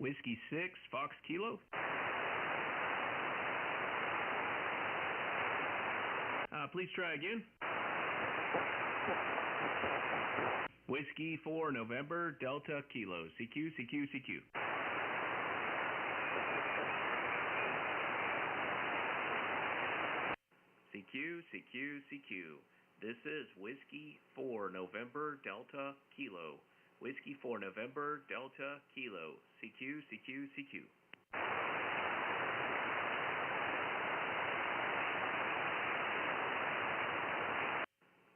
Whiskey 6, Fox Kilo. Please try again. Whiskey 4, November, Delta Kilo. CQ, CQ, CQ. CQ, CQ, CQ. This is Whiskey 4, November, Delta Kilo. Whiskey 4, November, Delta Kilo. CQ, CQ, CQ.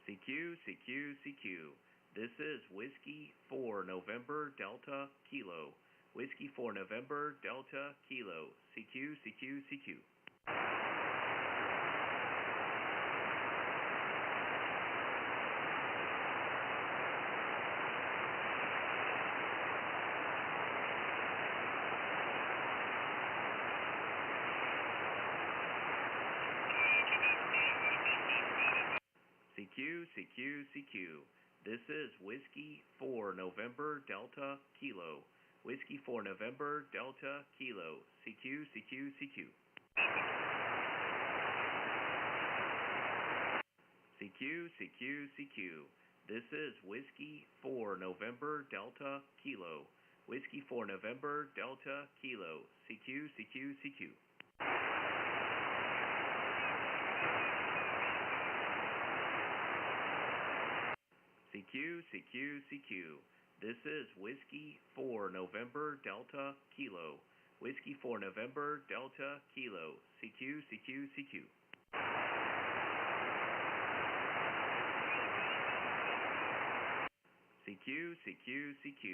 CQ, CQ, CQ. This is Whiskey 4, November, Delta Kilo. Whiskey 4, November, Delta Kilo. CQ, CQ, CQ. CQ, CQ, CQ. This is Whiskey 4, November, Delta Kilo. Whiskey 4, November, Delta Kilo. CQ, CQ, CQ. CQ, CQ, CQ. This is Whiskey 4, November, Delta Kilo. Whiskey 4, November, Delta Kilo. CQ, CQ, CQ. CQ, CQ, CQ. This is Whiskey 4, November, Delta Kilo. Whiskey 4, November, Delta Kilo. CQ, CQ, CQ. CQ, CQ, CQ.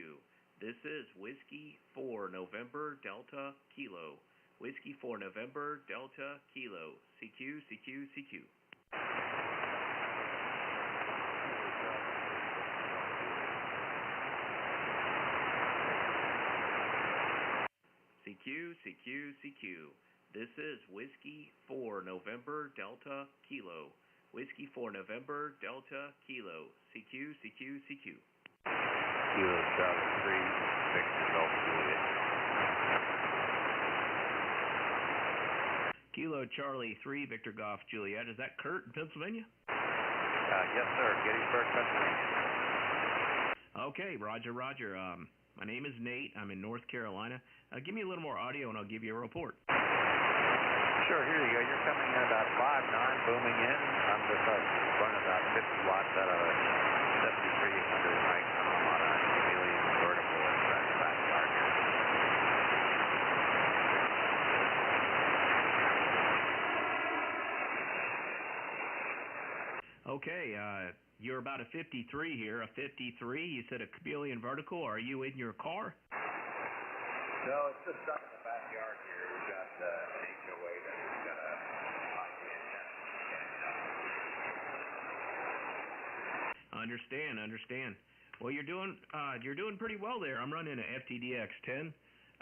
This is Whiskey 4, November, Delta Kilo. Whiskey 4, November, Delta Kilo. CQ, CQ, CQ. CQ, CQ, CQ. This is Whiskey 4, November, Delta Kilo. Whiskey 4, November, Delta Kilo. CQ, CQ, CQ. Kilo Charlie 3, Victor Golf Juliet. Kilo Charlie 3, Victor Golf Juliet. Is that Kurt in Pennsylvania? Yes, sir. Gettysburg, Pennsylvania. Okay, Roger, Roger. My name is Nate. I'm in North Carolina. Give me a little more audio and I'll give you a report. Sure, here you go. You're coming in about 5.9, booming in. I'm just running about 50 watts out of a 7300 mic on a chameleon vertical in the backyard here. Okay, you're about a 53 here. A 53, you said a chameleon vertical. Are you in your car? No, it's just up in the backyard here. We've got an HOA that we've got a pipe in. Understand. Well, you're doing pretty well there. I'm running a FTDX10.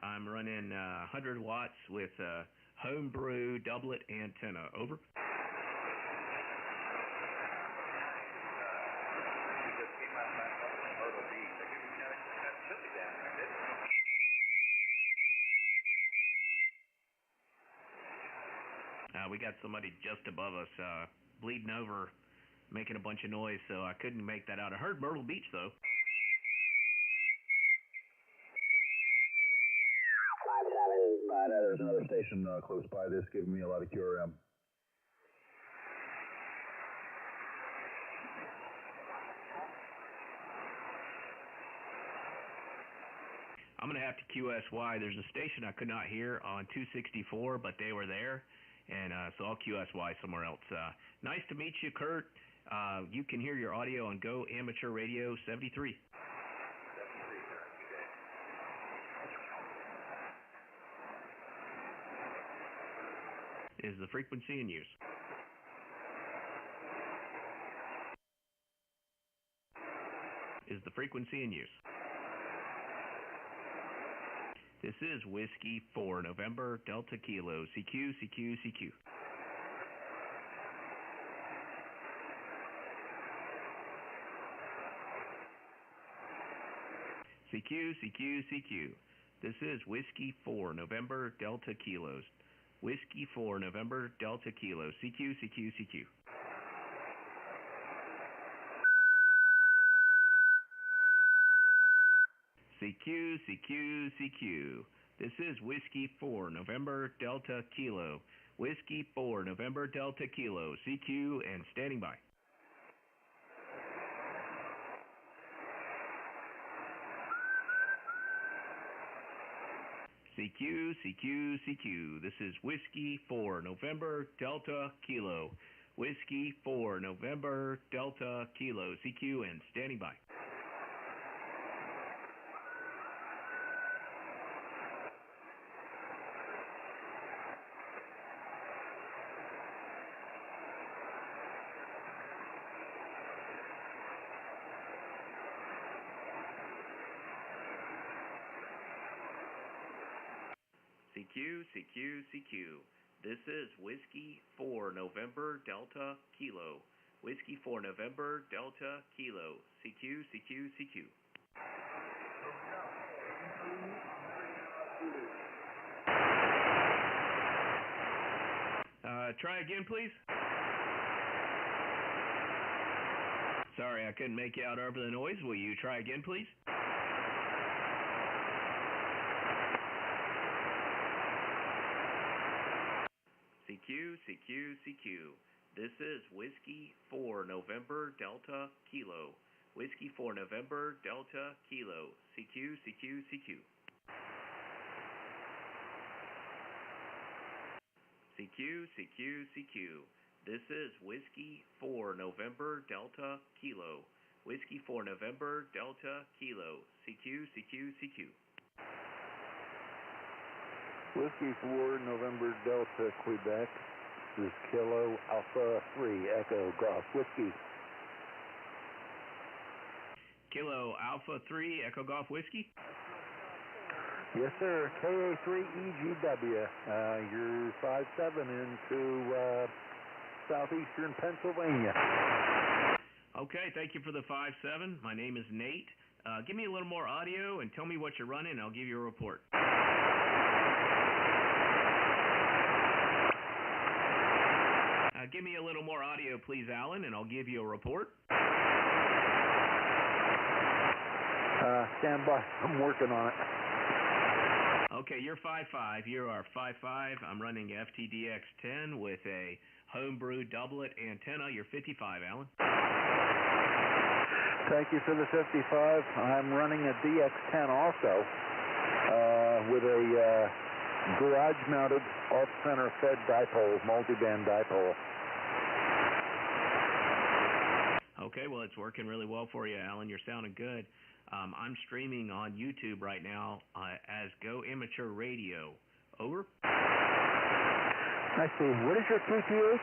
I'm running 100 watts with a homebrew doublet antenna. Over. We got somebody just above us bleeding over, making a bunch of noise, so I couldn't make that out. I heard Myrtle Beach, though. There's another station close by this giving me a lot of QRM. I'm going to have to QSY. There's a station I could not hear on 264, but they were there. And so I'll QSY somewhere else. Nice to meet you, Kurt. You can hear your audio on Go Amateur Radio 73. Is the frequency in use? Is the frequency in use? This is Whiskey 4, November, Delta Kilo, CQ, CQ, CQ. CQ, CQ, CQ. This is Whiskey 4, November, Delta Kilos. Whiskey 4, November, Delta Kilo. CQ, CQ, CQ. CQ, CQ, CQ. This is Whiskey 4, November, Delta Kilo. Whiskey 4, November, Delta Kilo. CQ and standing by. CQ, CQ, CQ. This is Whiskey 4, November, Delta Kilo. Whiskey 4, November, Delta Kilo. CQ and standing by. CQ, CQ, CQ. This is Whiskey 4, November, Delta Kilo. Whiskey 4, November, Delta Kilo. CQ, CQ, CQ. Try again, please. Sorry, I couldn't make you out over the noise. Will you try again, please? CQ, CQ, CQ. This is Whiskey 4, November, Delta Kilo. Whiskey 4, November, Delta Kilo. CQ, CQ, CQ. CQ, CQ, CQ. This is Whiskey 4, November, Delta Kilo. Whiskey 4, November, Delta Kilo. CQ, CQ, CQ. Whiskey 4, November, Delta, Quebec. This is Kilo Alpha 3, Echo Golf Whiskey. Kilo Alpha 3, Echo Golf Whiskey? Yes, sir. KA3EGW. You're 5-7 into southeastern Pennsylvania. Okay, thank you for the 5-7. My name is Nate. Give me a little more audio and tell me what you're running, and I'll give you a report. Give me a little more audio, please, Alan, and I'll give you a report. Stand by. I'm working on it. Okay, you're 5-5. You are 5-5. I'm running FTDX10 with a homebrew doublet antenna. You're 55, Alan. Thank you for the 55. I'm running a DX10 also with a garage-mounted off-center fed dipole, multiband dipole. Okay, well, it's working really well for you, Alan. You're sounding good. I'm streaming on YouTube right now as Go Amateur Radio. Over. I see. What is your QTH?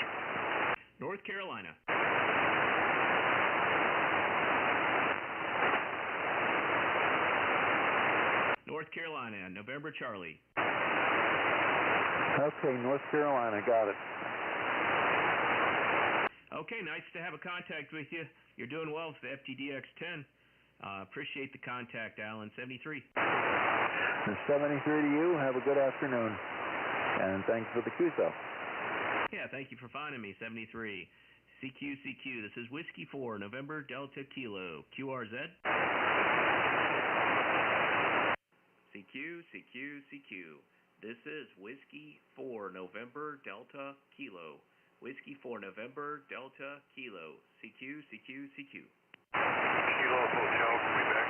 North Carolina. North Carolina, November Charlie. Okay, North Carolina, got it. Okay, nice to have a contact with you. You're doing well with the FTDX10. Appreciate the contact, Alan. 73. 73 to you. Have a good afternoon. And thanks for the QSO. Yeah, thank you for finding me. 73. CQ, CQ. This is Whiskey 4, November Delta Kilo. QRZ. CQ, CQ, CQ. This is Whiskey 4, November Delta Kilo. Whiskey 4, November Delta Kilo. CQ, CQ, CQ. Kilo Hotel, Quebec.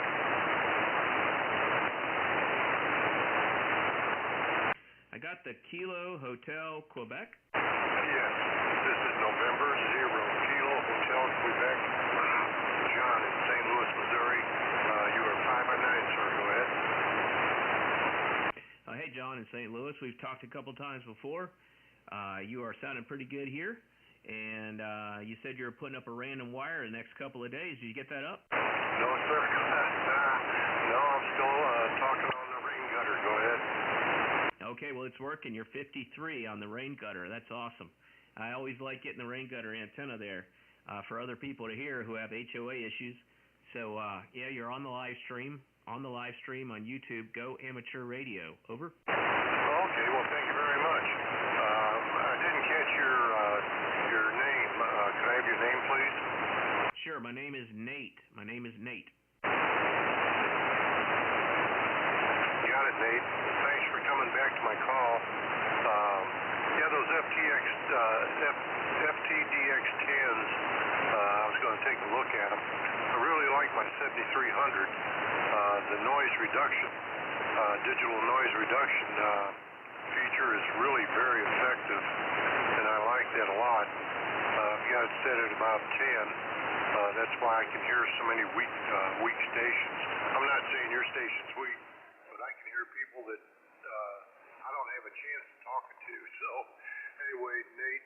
I got the Kilo Hotel, Quebec. Yes, this is November 0, Kilo Hotel, Quebec. John in St. Louis, Missouri. You are 5-9, sir. Go ahead. Hey, John in St. Louis. We've talked a couple times before. You are sounding pretty good here. And you said you were putting up a random wire the next couple of days. Did you get that up? No, sir. No, I'm still talking on the rain gutter. Go ahead. Okay, well, it's working. You're 53 on the rain gutter. That's awesome. I always like getting the rain gutter antenna there for other people to hear who have HOA issues. So, yeah, you're on the live stream. on the live stream on YouTube, Go Amateur Radio. Over. Okay, well, thank you very much. I didn't catch your name. Could I have your name, please? Sure, my name is Nate. Got it, Nate. Thanks for coming back to my call. Yeah, those FTDX10s, I was going to take a look at them. I really like my 7300. The noise reduction, digital noise reduction feature is really very effective, and I like that a lot. I've got it set at about 10. That's why I can hear so many weak stations. I'm not saying your station's weak, but I can hear people that I don't have a chance of talking to. So, anyway, Nate,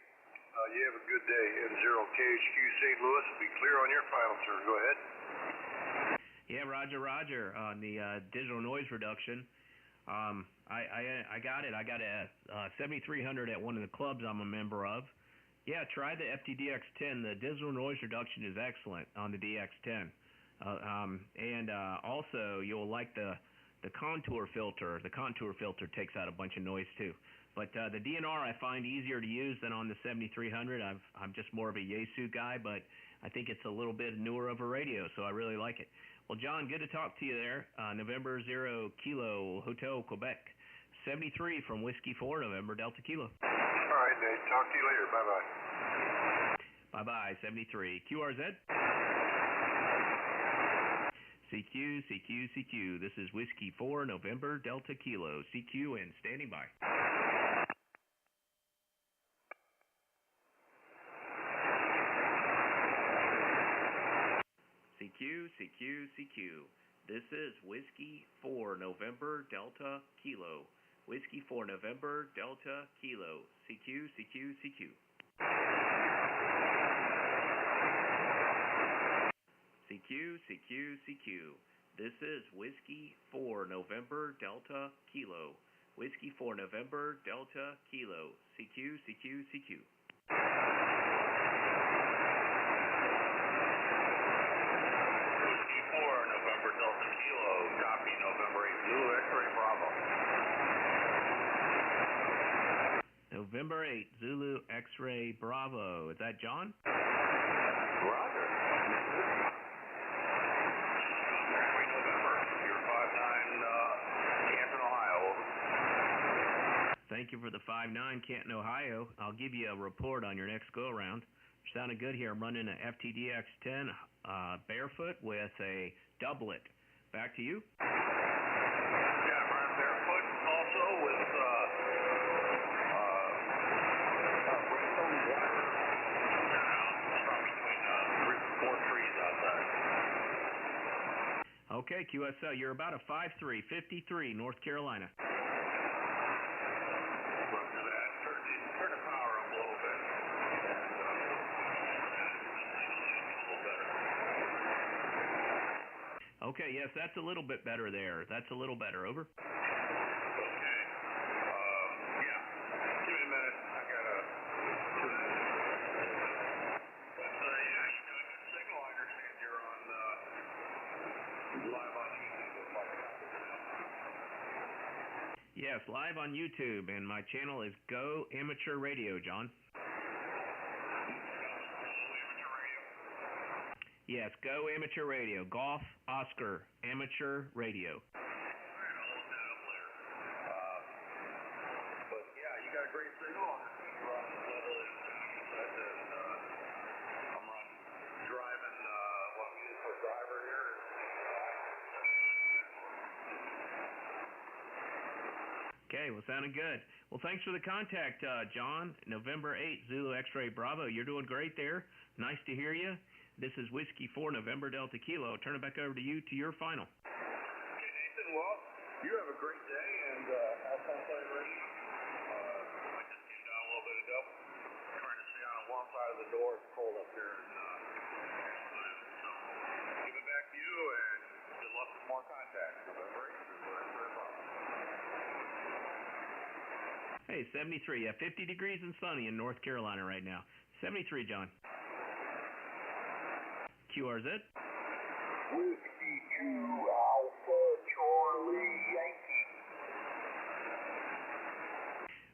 you have a good day. N0KHQ St. Louis will be clear on your final, sir. Go ahead. Yeah, Roger. On the digital noise reduction, I got it. I got a 7300 at one of the clubs I'm a member of. Yeah, try the FTDX10. The digital noise reduction is excellent on the DX10. And also, you'll like the contour filter. The contour filter takes out a bunch of noise too. But the DNR I find easier to use than on the 7300. I'm just more of a Yaesu guy, but I think it's a little bit newer of a radio, so I really like it. Well, John, good to talk to you there. November 0 Kilo Hotel Quebec. 73 from Whiskey 4 November Delta Kilo. All right, Nate. Talk to you later. Bye-bye. Bye-bye, 73. QRZ? CQ. This is Whiskey 4 November Delta Kilo. CQ and standing by. CQ. This is Whiskey 4 November Delta Kilo. Whiskey 4 November Delta Kilo. CQ. CQ. This is Whiskey 4 November Delta Kilo. Whiskey 4 November Delta Kilo. CQ. November 8, Zulu X-Ray Bravo. Is that John? Roger. November. You're 59, Canton, Ohio. Over. Thank you for the 59, Canton, Ohio. I'll give you a report on your next go-around. Sounding good here. I'm running an FTDX10 barefoot with a doublet. Back to you. Yeah, I'm running barefoot also with Okay, QSL, you're about a 5'3", 53, North Carolina. Roger that. Turn the power up a little bit. Okay, yes, that's a little bit better there. That's a little better. Over. Okay. Yeah. Give me a minute. I got a... But, yeah, you got a good signal. I understand you're on live on YouTube. Yes, live on YouTube, and my channel is Go Amateur Radio, John. Yes, Go Amateur Radio. Golf Oscar Amateur Radio. But yeah, you got a great signal. I'm driving what I'm using for a driver here. Okay, well, sounding good. Well, thanks for the contact, John. November 8, Zulu X-Ray Bravo. You're doing great there. Nice to hear you. This is Whiskey 4 November Delta Kilo. Turn it back over to you to your final. Okay, Nathan, well, you have a great day, and have fun playing radio. I just came down a little bit ago. Trying to stay on one side of the door. It's cold up here. So, give it back to you, and good luck with more contacts. November 8, Hey, 73. Yeah, 50 degrees and sunny in North Carolina right now. 73, John. QRZ? Whiskey 2 Alpha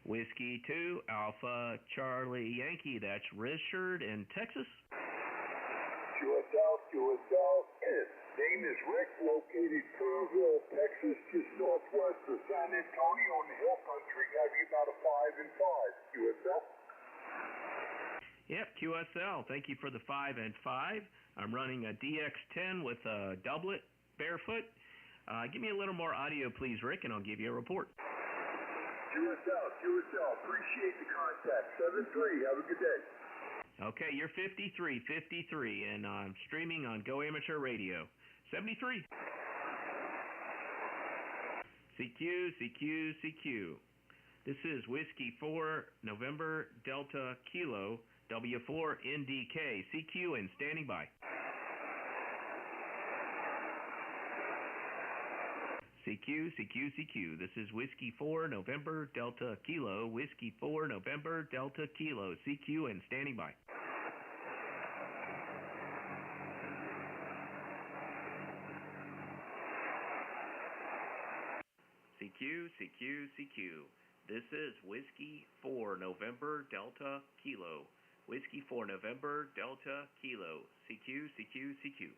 Whiskey 2, Alpha Charlie Yankee. That's Richard in Texas. QSL, QSL. Name is Rick, located Kerrville, Texas, just northwest of San Antonio in the hill country. Have you about a 5 and 5? QSL? Yep, QSL. Thank you for the 5 and 5. I'm running a DX10 with a doublet, barefoot. Give me a little more audio, please, Rick, and I'll give you a report. QSL. Appreciate the contact. 7-3. Have a good day. Okay, you're 53, and I'm streaming on Go Amateur Radio. 73. CQ. This is Whiskey 4, November, Delta, Kilo, W4, NDK. CQ and standing by. CQ. This is Whiskey 4, November, Delta, Kilo. Whiskey 4, November, Delta, Kilo. CQ and standing by. CQ. This is Whiskey 4, November, Delta, Kilo. Whiskey 4, November, Delta, Kilo. CQ. CQ.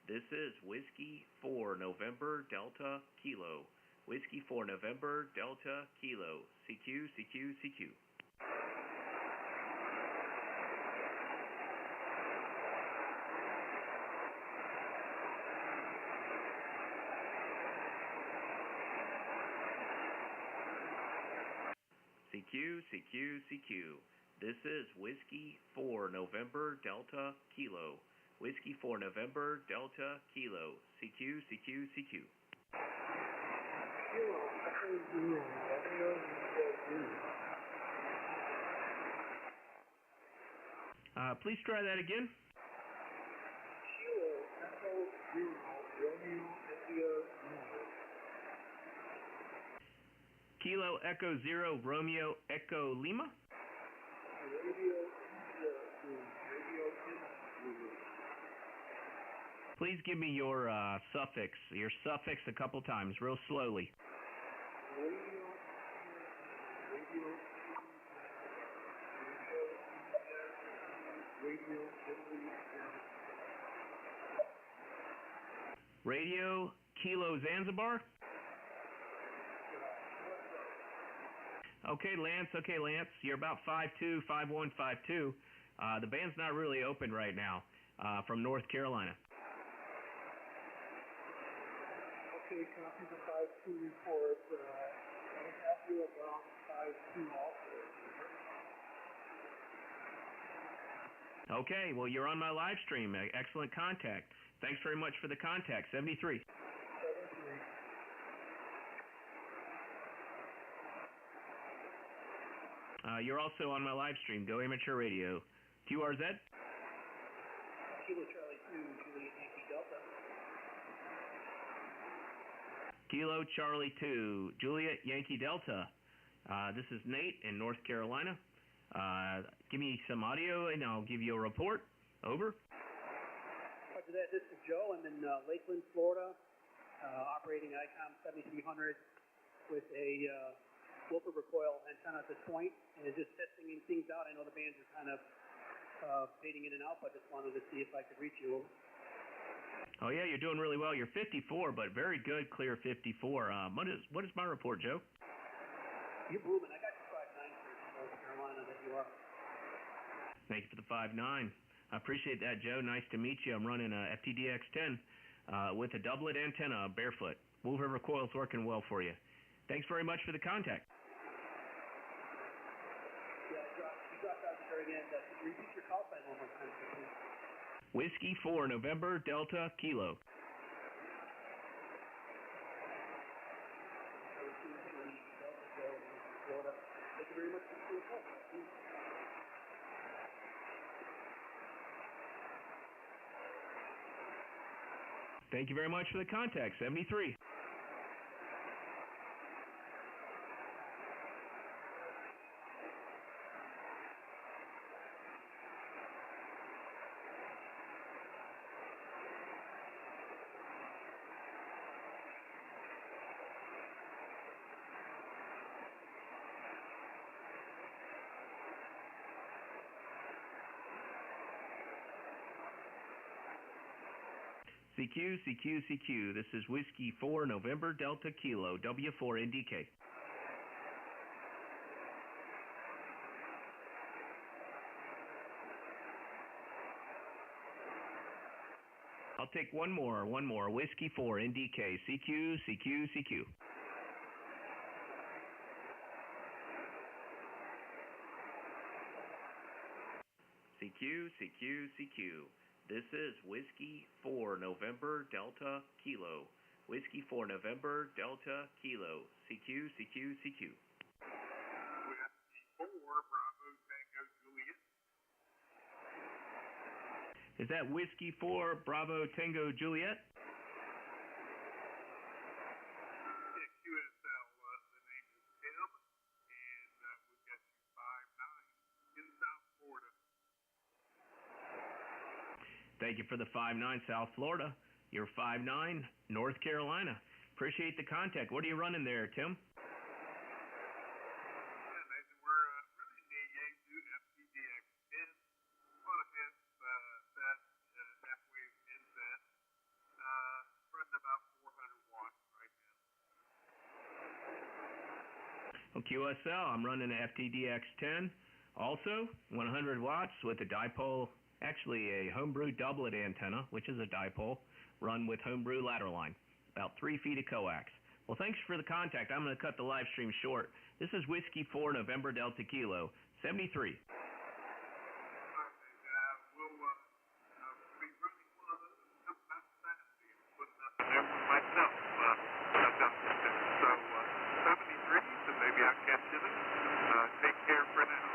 This is Whiskey 4, November, Delta, Kilo. Whiskey 4, November, Delta, Kilo. CQ. CQ. This is Whiskey 4, November, Delta, Kilo. Whiskey 4, November, Delta, Kilo. CQ. Please try that again. Kilo Echo 0, Romeo Echo Lima. Please give me your suffix a couple times, real slowly. Radio Kilo Zanzibar. Okay, Lance. You're about 5'2", 5'1", 5'2". The band's not really open right now. From North Carolina. Okay, copy the 5'2" report. I have you about 5'2" also. Okay, well, you're on my live stream. Excellent contact. Thanks very much for the contact. 73. You're also on my live stream. Go Amateur Radio. QRZ? Kilo Charlie 2, Juliet Yankee Delta. Kilo Charlie 2, Juliet Yankee Delta. This is Nate in North Carolina. Give me some audio and I'll give you a report. Over. After that, this is Joe. I'm in Lakeland, Florida, operating ICOM 7300 with a Wilford recoil antenna at this point, and just testing things out. I know the bands are kind of fading in and out, but just wanted to see if I could reach you. Oh yeah, you're doing really well. You're 54, but very good, clear 54. What is my report, Joe? You're booming. I got you 5'9" for North Carolina that you are. Thank you for the 5'9". I appreciate that, Joe. Nice to meet you. I'm running a FTDX10 with a doublet antenna, barefoot. Wolf River coil's working well for you. Thanks very much for the contact. Yeah, you dropped out there again. Repeat your call sign one more time, please. Whiskey 4, November, Delta, Kilo. Thank you very much for your call. Thank you very much for the contact, 73. CQ, CQ, CQ. This is Whiskey 4 November Delta Kilo, W4 NDK. I'll take one more. Whiskey 4 NDK, CQ, CQ, CQ. CQ, CQ, CQ. This is Whiskey 4 November Delta Kilo. Whiskey 4 November Delta Kilo. CQ, CQ, CQ. Whiskey 4 Bravo Tango Juliet. Is that Whiskey 4 Bravo Tango Juliet? Yeah, QSL, the name is Tim, and we've got you 5-9 in South Florida. Thank you for the 5-9 South Florida. You're 5-9 North Carolina. Appreciate the contact. What are you running there, Tim? Yeah, Nathan, we're running the Yaesu FTDX 10 on a set, half-wave inset, running about 400 watts right now. On QSL, I'm running the FTDX 10. Also, 100 watts with a dipole. Actually a homebrew doublet antenna, which is a dipole, run with homebrew ladder line, about 3 feet of coax. Well, thanks for the contact. I'm going to cut the live stream short. This is Whiskey 4 November Delta Kilo, 73. Take care for now.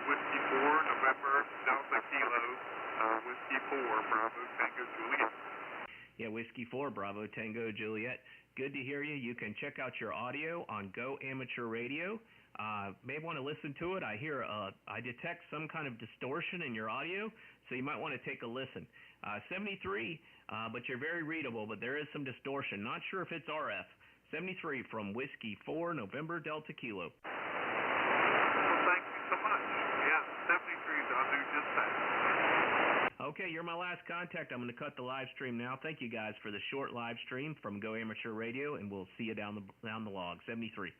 Whiskey 4 November Delta Kilo, Whiskey 4 Bravo Tango Juliet. Yeah, Whiskey 4 Bravo Tango Juliet. Good to hear you. You can check out your audio on Go Amateur Radio. May want to listen to it. I detect some kind of distortion in your audio, so you might want to take a listen. 73, but you're very readable, but there is some distortion. Not sure if it's RF. 73 from Whiskey 4 November Delta Kilo. Well, thank you so much. Yeah, 73s, I'll do just that. Okay, you're my last contact. I'm going to cut the live stream now. Thank you guys for the short live stream from Go Amateur Radio, and we'll see you down the log. 73.